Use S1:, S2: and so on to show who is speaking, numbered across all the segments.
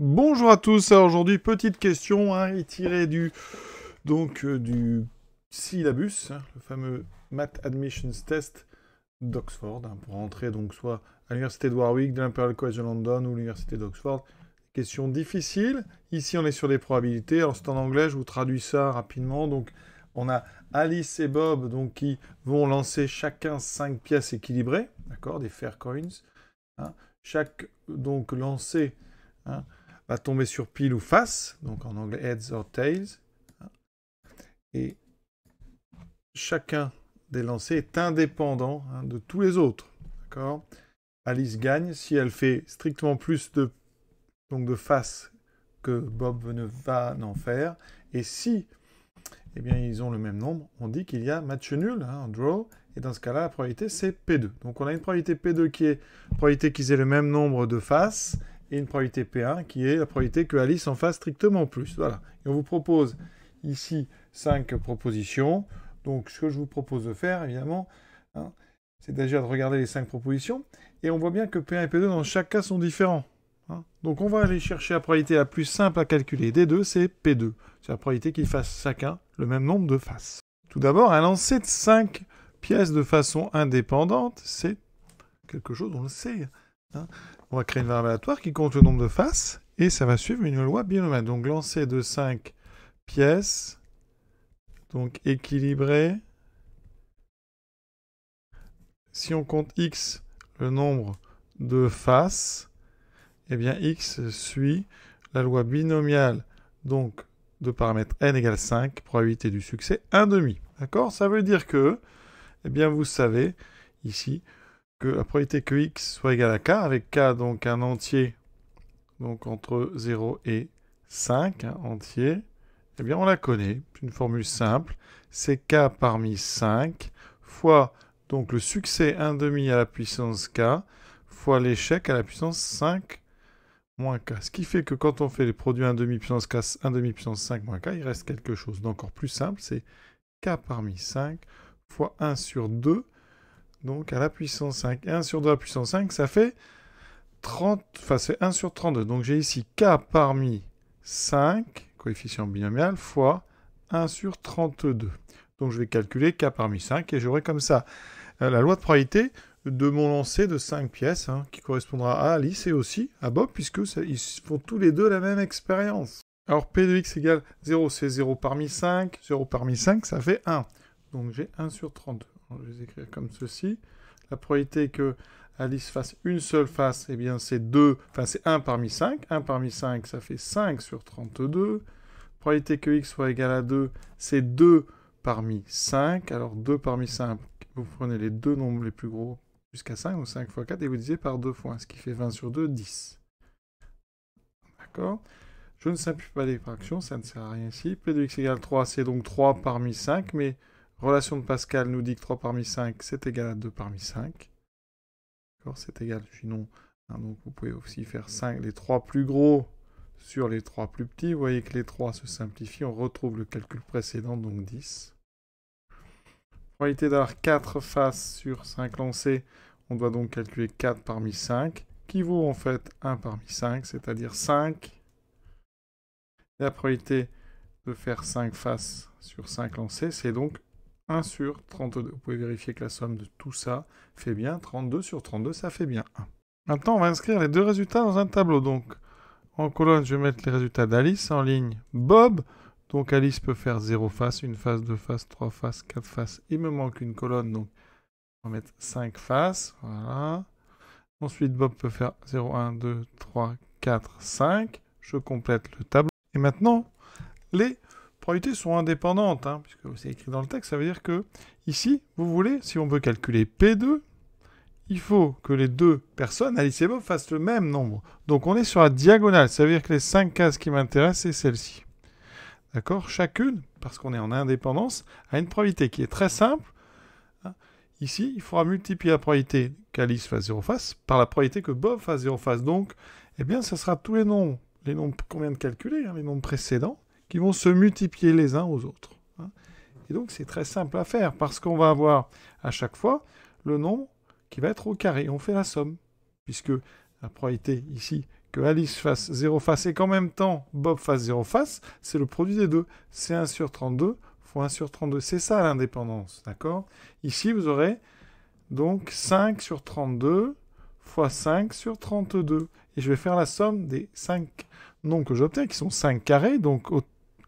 S1: Bonjour à tous. Alors aujourd'hui, petite question tirée du syllabus, le fameux Math Admissions Test d'Oxford, pour entrer donc soit à l'université de Warwick, de l'Imperial College de London ou l'université d'Oxford. Question difficile. Ici, on est sur des probabilités. Alors c'est en anglais, je vous traduis ça rapidement. Donc on a Alice et Bob qui vont lancer chacun 5 pièces équilibrées, d'accord, des fair coins. Chaque lancer va tomber sur pile ou face, donc en anglais heads or tails. Et chacun des lancers est indépendant de tous les autres. D'accord ? Alice gagne si elle fait strictement plus de face que Bob ne va n'en faire. Et si ils ont le même nombre, on dit qu'il y a match nul, un draw. Et dans ce cas-là, la probabilité, c'est P2. Donc on a une probabilité P2 qui est la probabilité qu'ils aient le même nombre de faces, et une probabilité P1 qui est la probabilité que Alice en fasse strictement plus. Voilà. Et on vous propose ici 5 propositions. Donc ce que je vous propose de faire, évidemment, c'est déjà de regarder les 5 propositions. Et on voit bien que P1 et P2, dans chaque cas, sont différents. Donc on va aller chercher la probabilité la plus simple à calculer des deux, c'est P2. C'est la probabilité qu'ils fassent chacun le même nombre de faces. Tout d'abord, un lancer de 5 pièces de façon indépendante, c'est quelque chose, on le sait. On va créer une variable aléatoire qui compte le nombre de faces, et ça va suivre une loi binomiale. Donc lancer de 5 pièces, donc équilibré. Si on compte x, le nombre de faces, eh bien x suit la loi binomiale, donc de paramètre n égale 5, probabilité du succès 1,5. D'accord ? Ça veut dire que, vous savez, ici, que la probabilité que x soit égal à k, avec k donc un entier, donc entre 0 et 5, entier, on la connaît. C'est une formule simple. C'est k parmi 5 fois donc le succès 1,5 à la puissance k fois l'échec à la puissance 5 moins k. Ce qui fait que quand on fait les produits 1,5 puissance k, 1,5 puissance 5 moins k, il reste quelque chose d'encore plus simple. C'est k parmi 5 fois 1 sur 2, donc à la puissance 5. Et 1 sur 2 à la puissance 5, ça fait 30, c'est 1 sur 32. Donc j'ai ici k parmi 5, coefficient binomial, fois 1 sur 32. Donc je vais calculer k parmi 5 et j'aurai comme ça la loi de probabilité de mon lancer de 5 pièces, qui correspondra à Alice et aussi à Bob, puisqu'ils font tous les deux la même expérience. Alors P de x égale 0, c'est 0 parmi 5. 0 parmi 5, ça fait 1. Donc j'ai 1 sur 32. Alors, je vais les écrire comme ceci. La probabilité que Alice fasse une seule face, c'est 1 parmi 5. 1 parmi 5, ça fait 5 sur 32. Probabilité que x soit égal à 2, c'est 2 parmi 5. Alors 2 parmi 5, vous prenez les deux nombres les plus gros jusqu'à 5, donc 5 fois 4, et vous divisez par 2 fois 1, ce qui fait 20 sur 2, 10. D'accord ? Je ne simplifie pas les fractions, ça ne sert à rien ici. P de x égale 3, c'est donc 3 parmi 5, mais relation de Pascal nous dit que 3 parmi 5, c'est égal à 2 parmi 5. D'accord ? C'est égal, sinon, donc vous pouvez aussi faire 5, les 3 plus gros sur les 3 plus petits. Vous voyez que les 3 se simplifient, on retrouve le calcul précédent, donc 10. Probabilité d'avoir 4 faces sur 5 lancés, on doit donc calculer 4 parmi 5, qui vaut en fait 1 parmi 5, c'est-à-dire 5. La probabilité de faire 5 faces sur 5 lancés, c'est donc 1 sur 32. Vous pouvez vérifier que la somme de tout ça fait bien 32 sur 32, ça fait bien 1. Maintenant, on va inscrire les deux résultats dans un tableau. Donc, en colonne, je vais mettre les résultats d'Alice, en ligne Bob. Donc Alice peut faire 0 faces, 1 face, 2 faces, 3 faces, 4 faces. Il me manque une colonne, donc on va mettre 5 faces. Voilà. Ensuite, Bob peut faire 0, 1, 2, 3, 4, 5. Je complète le tableau. Et maintenant, les probabilités sont indépendantes, puisque c'est écrit dans le texte. Ça veut dire que ici, vous voulez, si on veut calculer P2, il faut que les deux personnes, Alice et Bob, fassent le même nombre. Donc on est sur la diagonale. Ça veut dire que les 5 cases qui m'intéressent, c'est celle-ci. D'accord ? Chacune, parce qu'on est en indépendance, a une probabilité qui est très simple. Ici, il faudra multiplier la probabilité qu'Alice fasse 0 face par la probabilité que Bob fasse 0 face. Donc, ça sera tous les nombres qu'on vient de calculer, les nombres précédents, qui vont se multiplier les uns aux autres. Et donc, c'est très simple à faire, parce qu'on va avoir à chaque fois le nombre qui va être au carré. On fait la somme, puisque la probabilité ici que Alice fasse 0 face et qu'en même temps Bob fasse 0 face, c'est le produit des deux. C'est 1 sur 32 fois 1 sur 32. C'est ça l'indépendance, d'accord? Ici, vous aurez donc 5 sur 32 fois 5 sur 32. Et je vais faire la somme des 5 nombres que j'obtiens, qui sont 5 carrés. Donc,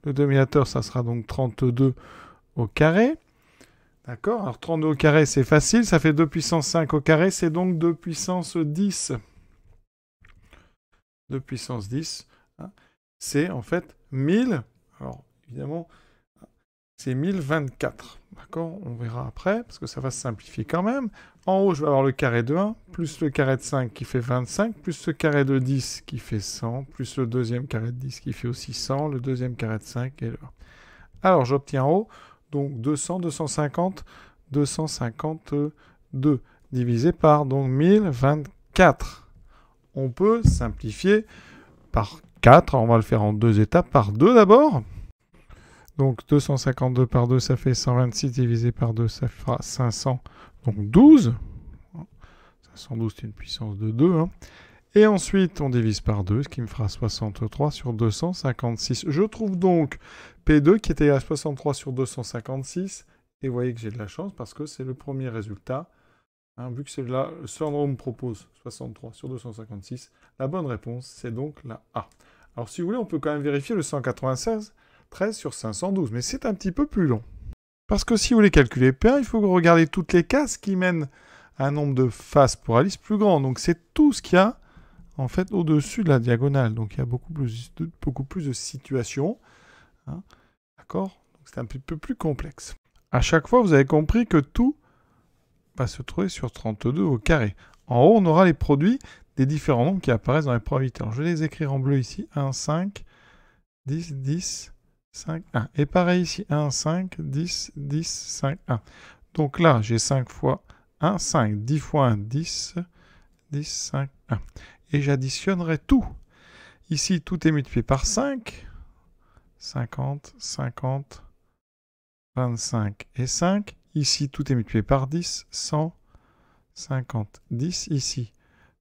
S1: le dénominateur, ça sera donc 32 au carré. D'accord? Alors, 32 au carré, c'est facile. Ça fait 2 puissance 5 au carré. C'est donc 2 puissance 10. 2 puissance 10. Hein, c'est en fait 1000. Alors, évidemment, c'est 1024. D'accord? On verra après, parce que ça va se simplifier quand même. En haut, je vais avoir le carré de 1, plus le carré de 5 qui fait 25, plus le carré de 10 qui fait 100, plus le deuxième carré de 10 qui fait aussi 100, le deuxième carré de 5 et le 1. Alors, j'obtiens en haut, donc 200, 250, 252, divisé par donc 1024. On peut simplifier par 4, on va le faire en 2 étapes, par 2 d'abord. Donc 252 par 2, ça fait 126, divisé par 2, ça fera 500, donc 12. 512, c'est une puissance de 2. Hein. Et ensuite, on divise par 2, ce qui me fera 63 sur 256. Je trouve donc P2 qui est égal à 63 sur 256. Et vous voyez que j'ai de la chance parce que c'est le premier résultat. Hein, vu que c'est là, le syndrome me propose 63 sur 256. La bonne réponse, c'est donc la A. Alors si vous voulez, on peut quand même vérifier le 196. 13 sur 512, mais c'est un petit peu plus long. Parce que si vous voulez calculer P1, il faut que vous regardiez toutes les cases qui mènent à un nombre de faces pour Alice plus grand. Donc c'est tout ce qu'il y a en fait au-dessus de la diagonale. Donc il y a beaucoup plus de situations. Hein. D'accord? Donc c'est un petit peu plus complexe. À chaque fois, vous avez compris que tout va se trouver sur 32 au carré. En haut, on aura les produits des différents nombres qui apparaissent dans les probabilités. Alors je vais les écrire en bleu ici. 1, 5, 10, 10, 5, 1. Et pareil ici, 1, 5, 10, 10, 5, 1. Donc là, j'ai 5 fois 1, 5. 10 fois 1, 10, 10, 5, 1. Et j'additionnerai tout. Ici, tout est multiplié par 5. 50, 50, 25 et 5. Ici, tout est multiplié par 10, 100, 50, 10. Ici,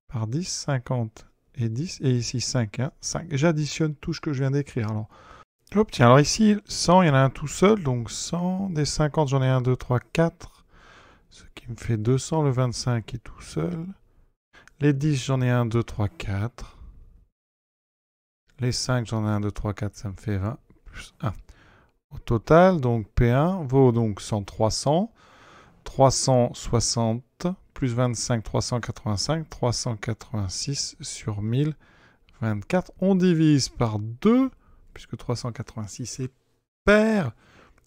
S1: par 10, 50 et 10. Et ici, 5, 1, 5. J'additionne tout ce que je viens d'écrire. Alors, j'obtiens. Alors ici, 100, il y en a un tout seul. Donc 100, des 50, j'en ai 1, 2, 3, 4. Ce qui me fait 200. Le 25 est tout seul. Les 10, j'en ai 1, 2, 3, 4. Les 5, j'en ai 1, 2, 3, 4. Ça me fait 20 plus 1. Au total, donc P1 vaut donc 100, 300. 360 plus 25, 385. 386 sur 1024. On divise par 2. Puisque 386 est pair.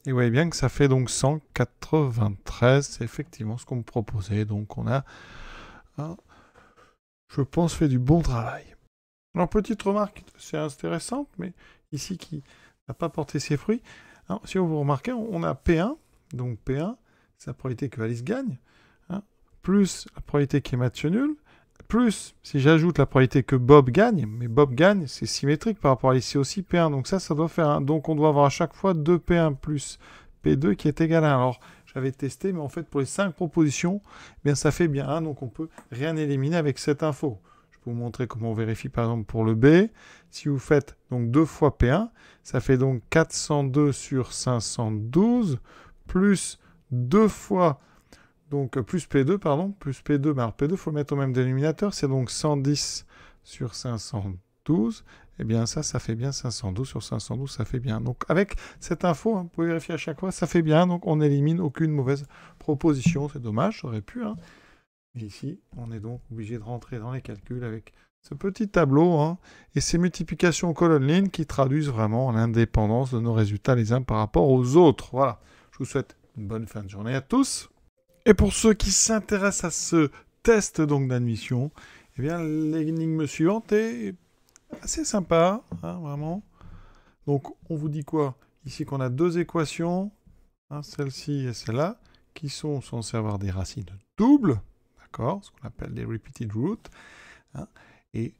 S1: Et vous voyez bien que ça fait donc 193. C'est effectivement ce qu'on me proposait. Donc on a, je pense, fait du bon travail. Alors petite remarque, c'est intéressant, mais ici qui n'a pas porté ses fruits. Alors, si vous remarquez, on a P1. Donc P1, c'est la probabilité que Alice gagne. Hein, plus la probabilité qu'il y ait match nul. Plus, si j'ajoute la probabilité que Bob gagne, mais Bob gagne, c'est symétrique par rapport à ici aussi P1. Donc ça doit faire 1. Donc on doit avoir à chaque fois 2P1 plus P2 qui est égal à 1. Alors, j'avais testé, mais en fait, pour les 5 propositions, eh bien, ça fait bien 1. Donc on peut rien éliminer avec cette info. Je peux vous montrer comment on vérifie, par exemple, pour le B. Si vous faites donc 2 fois P1, ça fait donc 402 sur 512, plus 2 fois... Donc, plus P2, pardon, plus P2. Ben alors, P2, il faut le mettre au même dénominateur. C'est donc 110 sur 512. Eh bien, ça fait bien 512 sur 512, ça fait bien. Donc, avec cette info, vous pouvez vérifier à chaque fois, ça fait bien. Donc, on n'élimine aucune mauvaise proposition. C'est dommage, ça aurait pu. Hein. Et ici, on est donc obligé de rentrer dans les calculs avec ce petit tableau et ces multiplications colonne-ligne qui traduisent vraiment l'indépendance de nos résultats les uns par rapport aux autres. Voilà. Je vous souhaite une bonne fin de journée à tous. Et pour ceux qui s'intéressent à ce test donc d'admission, eh bien l'énigme suivante est assez sympa, vraiment. Donc on vous dit quoi? Ici qu'on a deux équations, celle-ci et celle-là, qui sont censées avoir des racines doubles, d'accord, ce qu'on appelle des repeated roots, et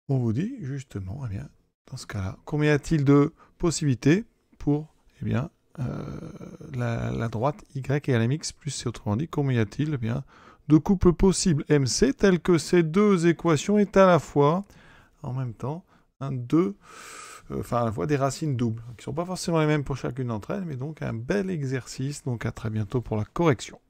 S1: on vous dit justement, eh bien, dans ce cas-là, combien y a-t-il de possibilités pour, eh bien, la droite y égale mx plus c, autrement dit, combien y a-t-il de couples possibles MC tels que ces deux équations est à la fois en même temps, à la fois des racines doubles, qui ne sont pas forcément les mêmes pour chacune d'entre elles, mais donc un bel exercice. Donc à très bientôt pour la correction.